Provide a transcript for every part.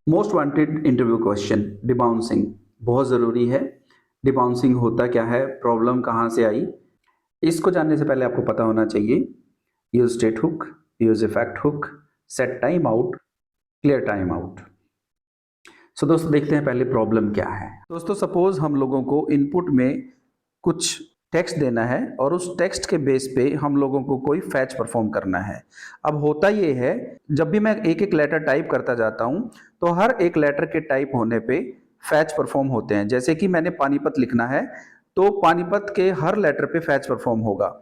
Most wanted interview question, डिबाउंसिंग बहुत ज़रूरी है। डिबाउंसिंग होता क्या है, प्रॉब्लम कहाँ से आई, इसको जानने से पहले आपको पता होना चाहिए use state hook, use effect hook, set time out, clear time out. So दोस्तों देखते हैं पहले प्रॉब्लम क्या है। दोस्तों सपोज हम लोगों को इनपुट में कुछ टेक्स्ट देना है और उस टेक्स्ट के बेस पे हम लोगों को कोई फैच परफॉर्म करना है। अब होता ये है, जब भी मैं एक एक लेटर टाइप करता जाता हूँ तो हर एक लेटर के टाइप होने पे फैच परफॉर्म होते हैं। जैसे कि मैंने पानीपत लिखना है तो पानीपत के हर लेटर पे फैच परफॉर्म होगा।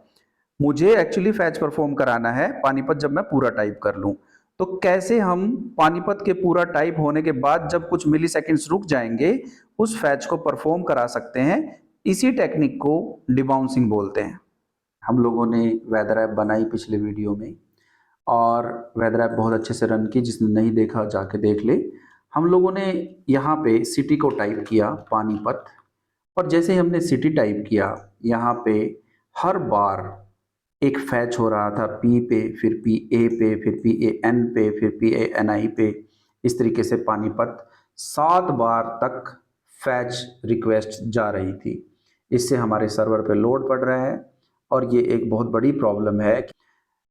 मुझे एक्चुअली फैच परफॉर्म कराना है पानीपत जब मैं पूरा टाइप कर लूँ। तो कैसे हम पानीपत के पूरा टाइप होने के बाद जब कुछ मिली सेकेंड्स रुक जाएंगे उस फैच को परफॉर्म करा सकते हैं, इसी टेक्निक को डिबाउंसिंग बोलते हैं। हम लोगों ने वेदर ऐप बनाई पिछले वीडियो में और वेदर ऐप बहुत अच्छे से रन की, जिसने नहीं देखा जाके देख ले। हम लोगों ने यहाँ पे सिटी को टाइप किया पानीपत, और जैसे ही हमने सिटी टाइप किया यहाँ पे हर बार एक फैच हो रहा था पी पे, फिर पी ए पे, फिर पी ए एन पे, फिर पी ए एन आई पे। इस तरीके से पानीपत 7 बार तक फैच रिक्वेस्ट जा रही थी। इससे हमारे सर्वर पे लोड पड़ रहा है और ये एक बहुत बड़ी प्रॉब्लम है।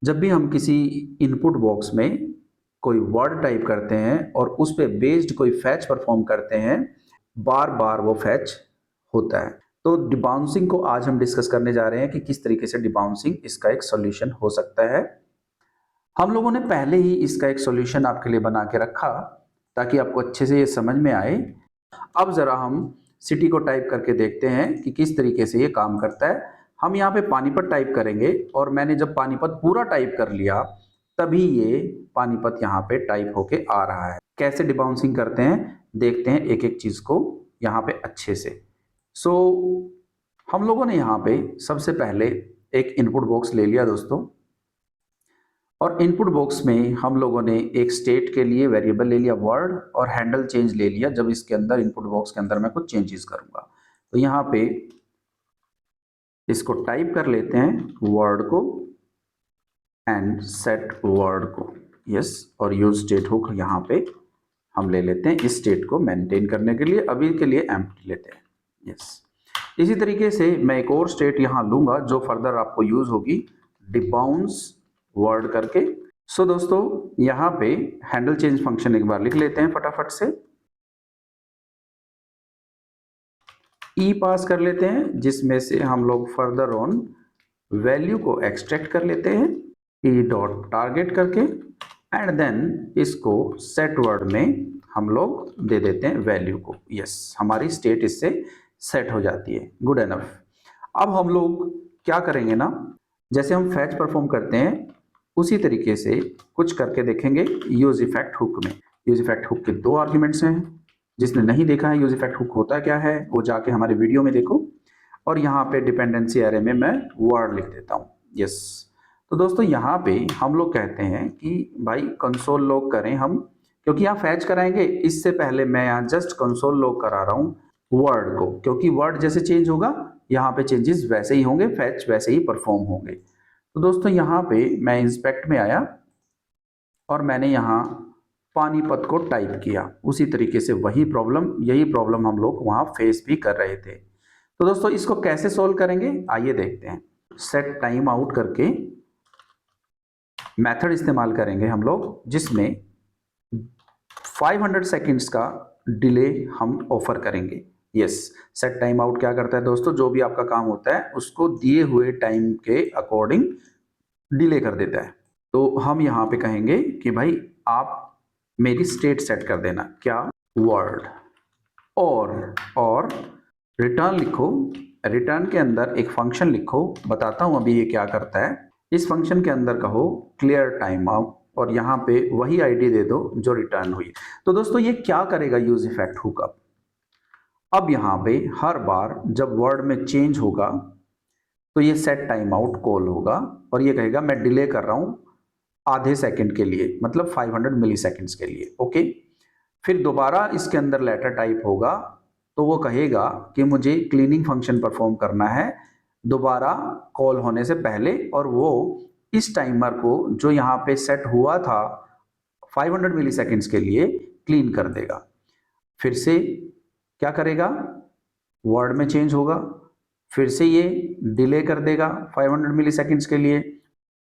जब भी हम किसी इनपुट बॉक्स में कोई वर्ड टाइप करते हैं और उस पे बेस्ड कोई फैच परफॉर्म करते हैं, बार बार वो फैच होता है। तो डिबाउंसिंग को आज हम डिस्कस करने जा रहे हैं कि किस तरीके से डिबाउंसिंग इसका एक सॉल्यूशन हो सकता है। हम लोगों ने पहले ही इसका एक सॉल्यूशन आपके लिए बना के रखा ताकि आपको अच्छे से ये समझ में आए। अब ज़रा हम सिटी को टाइप करके देखते हैं कि किस तरीके से ये काम करता है। हम यहाँ पे पानीपत टाइप करेंगे और मैंने जब पानीपत पूरा टाइप कर लिया तभी ये पानीपत यहाँ पे टाइप होके आ रहा है। कैसे डिबाउंसिंग करते हैं देखते हैं एक एक चीज़ को यहाँ पे अच्छे से। सो हम लोगों ने यहाँ पे सबसे पहले एक इनपुट बॉक्स ले लिया दोस्तों, और इनपुट बॉक्स में हम लोगों ने एक स्टेट के लिए वेरिएबल ले लिया वर्ड और हैंडल चेंज ले लिया जब इसके अंदर इनपुट बॉक्स के अंदर मैं कुछ चेंजेस करूंगा। तो यहाँ पे इसको टाइप कर लेते हैं वर्ड को एंड सेट वर्ड को, यस, और यूज स्टेट हुक यहाँ पे हम ले लेते हैं इस स्टेट को मेंटेन करने के लिए। अभी के लिए एम्प्टी लेते हैं, यस। इसी तरीके से मैं एक और स्टेट यहाँ लूंगा जो फर्दर आपको यूज होगी, डिबाउंस वर्ड करके। सो दोस्तों यहाँ पे हैंडल चेंज फंक्शन एक बार लिख लेते हैं फटाफट से। ई पास कर लेते हैं जिसमें से हम लोग फर्दर ऑन वैल्यू को एक्सट्रैक्ट कर लेते हैं ई डॉट टारगेट करके, एंड देन इसको सेट वर्ड में हम लोग दे देते हैं वैल्यू को, यस। हमारी स्टेट इससे सेट हो जाती है, गुड एनफ। अब हम लोग क्या करेंगे ना, जैसे हम फैच परफॉर्म करते हैं उसी तरीके से कुछ करके देखेंगे यूज इफेक्ट हुक में। यूज इफेक्ट हुक के 2 आर्ग्यूमेंट्स हैं। जिसने नहीं देखा है यूज इफेक्ट हुक होता क्या है वो जाके हमारे वीडियो में देखो। और यहाँ पे डिपेंडेंसी एरे में मैं वर्ड लिख देता हूँ, यस। तो दोस्तों यहाँ पे हम लोग कहते हैं कि भाई कंसोल लॉग करें हम, क्योंकि यहाँ फैच कराएंगे। इससे पहले मैं यहाँ जस्ट कंसोल लॉग करा रहा हूँ वर्ड को, क्योंकि वर्ड जैसे चेंज होगा यहाँ पे चेंजेस वैसे ही होंगे, फैच वैसे ही परफॉर्म होंगे। तो दोस्तों यहाँ पे मैं इंस्पेक्ट में आया और मैंने यहाँ पानीपत को टाइप किया। उसी तरीके से यही प्रॉब्लम हम लोग वहाँ फेस भी कर रहे थे। तो दोस्तों इसको कैसे सोल्व करेंगे आइए देखते हैं। सेट टाइम आउट करके मेथड इस्तेमाल करेंगे हम लोग, जिसमें 500 सेकेंड्स का डिले हम ऑफर करेंगे, यस। सेट टाइम आउट क्या करता है दोस्तों, जो भी आपका काम होता है उसको दिए हुए टाइम के अकॉर्डिंग डिले कर देता है। तो हम यहाँ पे कहेंगे कि भाई आप मेरी स्टेट सेट कर देना, क्या, वर्ड, और रिटर्न लिखो। रिटर्न के अंदर एक फंक्शन लिखो, बताता हूँ अभी ये क्या करता है। इस फंक्शन के अंदर कहो क्लियर टाइम आउट और यहाँ पे वही आईडी दे दो जो रिटर्न हुई। तो दोस्तों ये क्या करेगा यूज इफेक्ट हुकअप, अब यहाँ पे हर बार जब वर्ड में चेंज होगा तो ये सेट टाइम आउट कॉल होगा और ये कहेगा मैं डिले कर रहा हूँ आधे सेकंड के लिए, मतलब 500 मिली सेकेंड्स के लिए, ओके। फिर दोबारा इसके अंदर लेटर टाइप होगा तो वो कहेगा कि मुझे क्लीनिंग फंक्शन परफॉर्म करना है दोबारा कॉल होने से पहले, और वो इस टाइमर को जो यहाँ पे सेट हुआ था 500 मिली सेकेंड्स के लिए क्लीन कर देगा। फिर से क्या करेगा, वर्ड में चेंज होगा, फिर से ये डिले कर देगा 500 मिली सेकेंड्स के लिए।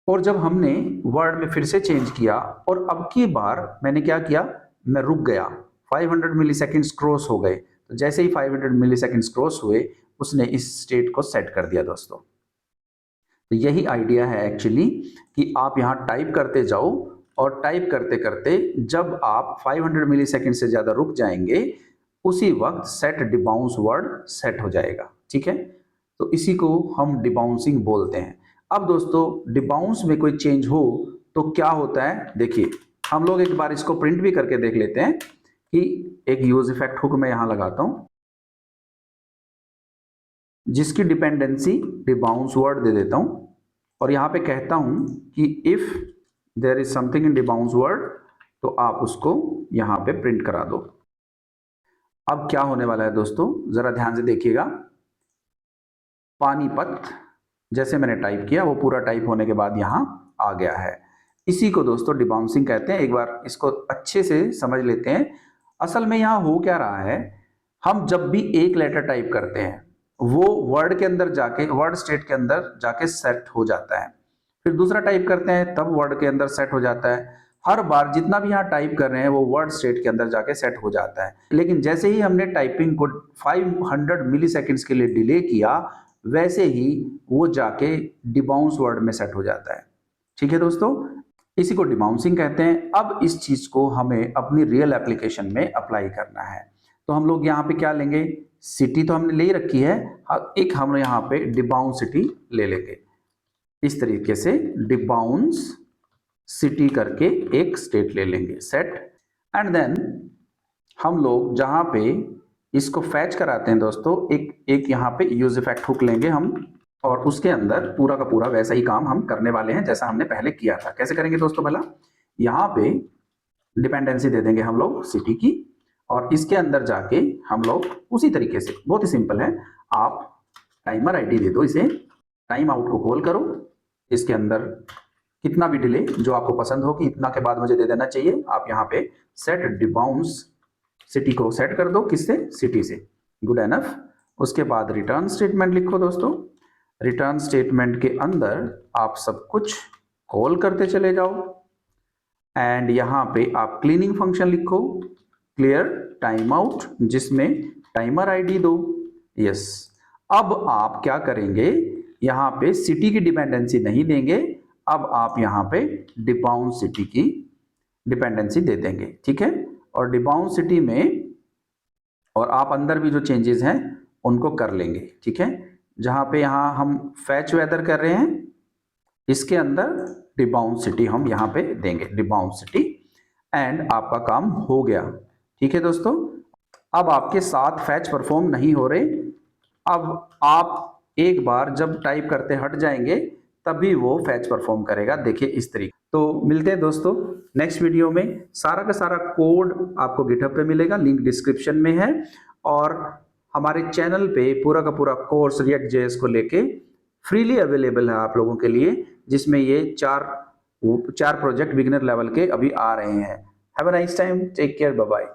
और जब हमने वर्ड में फिर से चेंज किया और अब की बार मैंने क्या किया, मैं रुक गया, 500 मिली सेकेंड्स क्रॉस हो गए। तो जैसे ही 500 मिली सेकेंड्स क्रॉस हुए उसने इस स्टेट को सेट कर दिया दोस्तों। तो यही आइडिया है एक्चुअली कि आप यहाँ टाइप करते जाओ और टाइप करते करते जब आप 500 मिली सेकेंड से ज़्यादा रुक जाएंगे उसी वक्त सेट डिबाउंस वर्ड सेट हो जाएगा। ठीक है, तो इसी को हम डिबाउंसिंग बोलते हैं। अब दोस्तों डिबाउंस में कोई चेंज हो तो क्या होता है, देखिए हम लोग एक बार इसको प्रिंट भी करके देख लेते हैं कि एक यूज इफेक्ट हुक मैं यहां लगाता हूं जिसकी डिपेंडेंसी डिबाउंस वर्ड दे देता हूं और यहां पे कहता हूं कि if there is something in debounce word तो आप उसको यहां पे प्रिंट करा दो। अब क्या होने वाला है दोस्तों, जरा ध्यान से देखिएगा। पानीपत जैसे मैंने टाइप किया वो पूरा टाइप होने के बाद यहां आ गया है। इसी को दोस्तों डिबाउंसिंग कहते हैं। एक बार इसको अच्छे से समझ लेते हैं। असल में यहां हो क्या रहा है, हम जब भी एक लेटर टाइप करते हैं वो वर्ड के अंदर जाके, वर्ड स्टेट के अंदर जाके सेट हो जाता है, फिर दूसरा टाइप करते हैं तब वर्ड के अंदर सेट हो जाता है। हर बार जितना भी यहाँ टाइप कर रहे हैं वो वर्ड स्टेट के अंदर जाके सेट हो जाता है। लेकिन जैसे ही हमने टाइपिंग को 500 मिली सेकेंड्स के लिए डिले किया वैसे ही वो जाके डिबाउंस वर्ड में सेट हो जाता है। ठीक है दोस्तों, इसी को डिबाउंसिंग कहते हैं। अब इस चीज को हमें अपनी रियल एप्लीकेशन में अप्लाई करना है। तो हम लोग यहाँ पे क्या लेंगे, सिटी तो हमने ले ही रखी है, एक हम यहाँ पे डिबाउंस सिटी ले लेंगे। इस तरीके से डिबाउंस सिटी करके एक स्टेट ले लेंगे, सेट। एंड देन हम लोग जहां पे इसको फैच कराते हैं दोस्तों, एक यहाँ पे यूज इफेक्ट हुक लेंगे हम और उसके अंदर पूरा का पूरा वैसा ही काम हम करने वाले हैं जैसा हमने पहले किया था। कैसे करेंगे दोस्तों, भला यहाँ पे डिपेंडेंसी दे देंगे हम लोग सिटी की और इसके अंदर जाके हम लोग उसी तरीके से, बहुत ही सिंपल है, आप टाइमर आईडी दे दो, इसे टाइम आउट को कॉल करो, इसके अंदर कितना भी डिले जो आपको पसंद हो कि इतना के बाद मुझे दे देना चाहिए, आप यहाँ पे सेट डिबाउंस सिटी को सेट कर दो, किससे, सिटी से, गुड एनफ। उसके बाद रिटर्न स्टेटमेंट लिखो दोस्तों। रिटर्न स्टेटमेंट के अंदर आप सब कुछ कॉल करते चले जाओ एंड यहाँ पे आप क्लीनिंग फंक्शन लिखो, क्लियर टाइम आउट, जिसमें टाइमर आईडी दो, यस। अब आप क्या करेंगे, यहाँ पे सिटी की डिपेंडेंसी नहीं देंगे, अब आप यहाँ पे डिबाउंस सिटी की डिपेंडेंसी दे देंगे। ठीक है, और डिबाउंस सिटी में और आप अंदर भी जो चेंजेस हैं उनको कर लेंगे। ठीक है, जहाँ पे यहाँ हम फैच वेदर कर रहे हैं इसके अंदर डिबाउंस सिटी हम यहाँ पे देंगे, डिबाउंस सिटी, एंड आपका काम हो गया। ठीक है दोस्तों, अब आपके 7 फैच परफॉर्म नहीं हो रहे, अब आप एक बार जब टाइप करते हट जाएंगे तभी वो फैच परफॉर्म करेगा। देखिए इस तरीके। तो मिलते हैं दोस्तों नेक्स्ट वीडियो में। सारा का सारा कोड आपको गिटहब पे मिलेगा, लिंक डिस्क्रिप्शन में है, और हमारे चैनल पे पूरा का पूरा कोर्स रिएक्ट जेएस को लेके फ्रीली अवेलेबल है आप लोगों के लिए, जिसमें ये चार प्रोजेक्ट बिगिनर लेवल के अभी आ रहे हैं। Have a nice time, take care, bye bye.